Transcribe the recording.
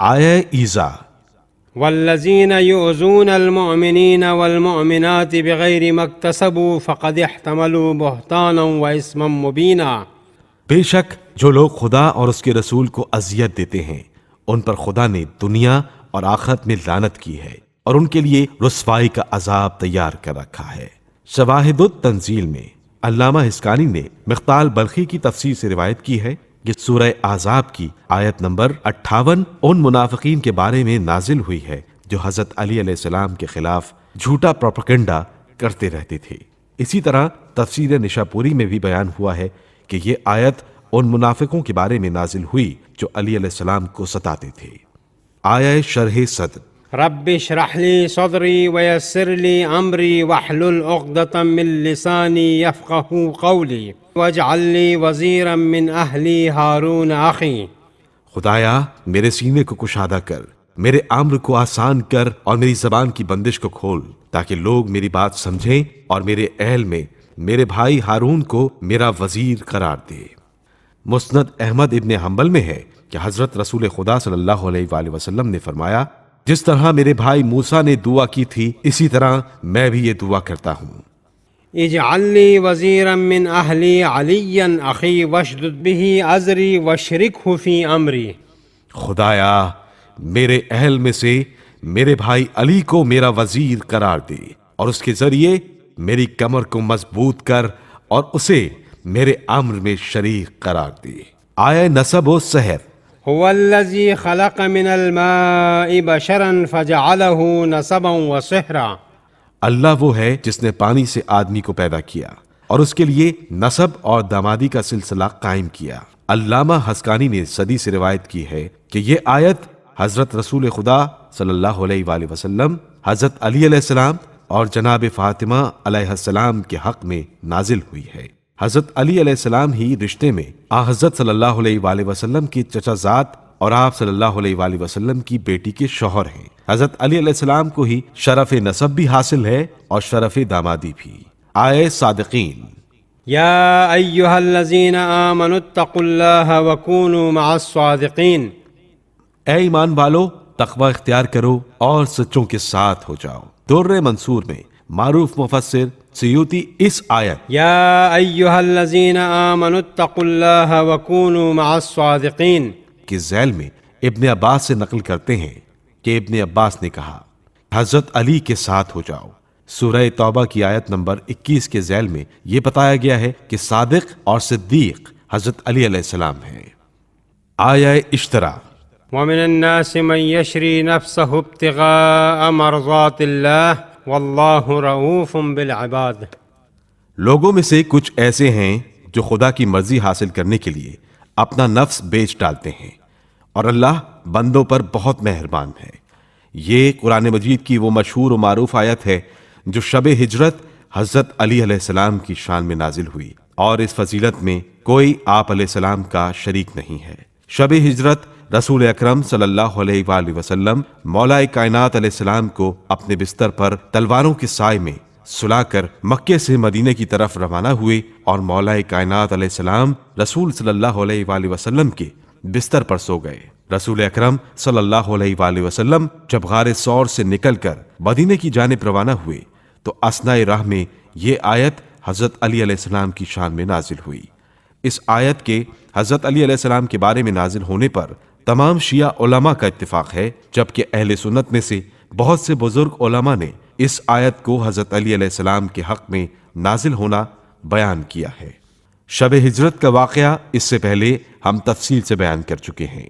آیہ ایذا، والذین یؤذون المؤمنین والمؤمنات بغیر ما اکتسبوا فقد احتملوا بہتانا واثما مبینا۔ بے شک جو لوگ خدا اور اس کے رسول کو اذیت دیتے ہیں ان پر خدا نے دنیا اور آخرت میں لعنت کی ہے اور ان کے لیے رسوائی کا عذاب تیار کر رکھا ہے۔ شواہد التنزیل میں علامہ حسکانی نے مختال بلخی کی تفسیر سے روایت کی ہے کہ سورہ احزاب کی آیت نمبر 58 ان منافقین کے بارے میں نازل ہوئی ہے جو حضرت علی علیہ السلام کے خلاف جھوٹا پروپیگنڈا کرتے رہتے تھے۔ اسی طرح تفسیر نشاپوری میں بھی بیان ہوا ہے کہ یہ آیت ان منافقوں کے بارے میں نازل ہوئی جو علی علیہ السلام کو ستاتے تھے۔ آیہ شرح صدر، رب اشرح لی صدری ویسر لی امری واحلل عقدۃ من لسانی یفقہوا قولی واجعل لی وزیرا من اہلی ہارون اخی۔ خدایا میرے سینے کو کشادہ کر، میرے امر کو آسان کر اور میری زبان کی بندش کو کھول تاکہ لوگ میری بات سمجھیں اور میرے اہل میں میرے بھائی ہارون کو میرا وزیر قرار دے۔ مسند احمد ابن حنبل میں ہے کہ حضرت رسول خدا صلی اللہ علیہ وآلہ وسلم نے فرمایا، جس طرح میرے بھائی موسیٰ نے دعا کی تھی اسی طرح میں بھی یہ دعا کرتا ہوں۔ اجعل لی وزیرا من اہلی علیا اخی واشدد بہ ازری واشرکہ فی امری۔ خدایا میرے اہل میں سے میرے بھائی علی کو میرا وزیر قرار دے اور اس کے ذریعے میری کمر کو مضبوط کر اور اسے میرے امر میں شریک قرار دے۔ آیہ نسب و سحر، هو الذی خلق من الماء بشرا فجعلہ نسبا وسحرا۔ اللہ وہ ہے جس نے پانی سے آدمی کو پیدا کیا اور اس کے لیے نسب اور دامادی کا سلسلہ قائم کیا۔ علامہ حسکانی نے صدی سے روایت کی ہے کہ یہ آیت حضرت رسول خدا صلی اللہ علیہ وآلہ وسلم، حضرت علی علیہ السلام اور جناب فاطمہ علیہ السلام کے حق میں نازل ہوئی ہے۔ حضرت علی علیہ السلام ہی رشتے میں حضرت صلی اللہ علیہ وآلہ وسلم کی چچا زاد اور آپ صلی اللہ علیہ وآلہ وسلم کی بیٹی کے شوہر ہیں۔ حضرت علی علیہ السلام کو ہی شرف نسب بھی حاصل ہے اور شرف دامادی بھی۔ آیہ صادقین، یا ایہا الذین آمنوا اتقوا اللہ وکونوا مع الصادقین۔ اے ایمان والو تقوی اختیار کرو اور سچوں کے ساتھ ہو جاؤ۔ در منصور میں معروف مفسر سیوطی اس آیت یا ایہا الذین آمنوا اتقوا اللہ وکونوا مع الصادقین کے ذیل میں ابن عباس سے نقل کرتے ہیں کہ ابن عباس نے کہا حضرت علی کے ساتھ ہو جاؤ۔ سورہ توبہ کی آیت نمبر 21 کے ذیل میں یہ بتایا گیا ہے کہ صادق اور صدیق حضرت علی علیہ السلام ہیں۔ آیہ اشترا، ومن الناس من یشری نفسہ ابتغاء مرضات اللہ واللہ رؤوف بالعباد۔ لوگوں میں سے کچھ ایسے ہیں جو خدا کی مرضی حاصل کرنے کے لیے اپنا نفس بیچ ڈالتے ہیں اور اللہ بندوں پر بہت مہربان ہے۔ یہ قرآن مجید کی وہ مشہور و معروف آیت ہے جو شب ہجرت حضرت علی علیہ السلام کی شان میں نازل ہوئی اور اس فضیلت میں کوئی آپ علیہ السلام کا شریک نہیں ہے۔ شب ہجرت رسول اکرم صلی اللہ علیہ وآلہ وسلم مولا کائنات علیہ السلام کو اپنے بستر پر تلواروں کے سائے میں سلا کر مکے سے مدینے کی طرف روانہ ہوئے اور مولا کائنات علیہ السلام رسول صلی اللہ علیہ وآلہ وسلم کے بستر پر سو گئے۔ رسول اکرم صلی اللہ علیہ وآلہ وسلم جب غار ثور سے نکل کر مدینے کی جانب روانہ ہوئے تو اثناء راہ میں یہ آیت حضرت علی علیہ السلام کی شان میں نازل ہوئی۔ اس آیت کے حضرت علی علیہ السلام کے بارے میں نازل ہونے پر تمام شیعہ علماء کا اتفاق ہے، جبکہ اہل سنت میں سے بہت سے بزرگ علماء نے اس آیت کو حضرت علی علیہ السلام کے حق میں نازل ہونا بیان کیا ہے۔ شب ہجرت کا واقعہ اس سے پہلے ہم تفصیل سے بیان کر چکے ہیں۔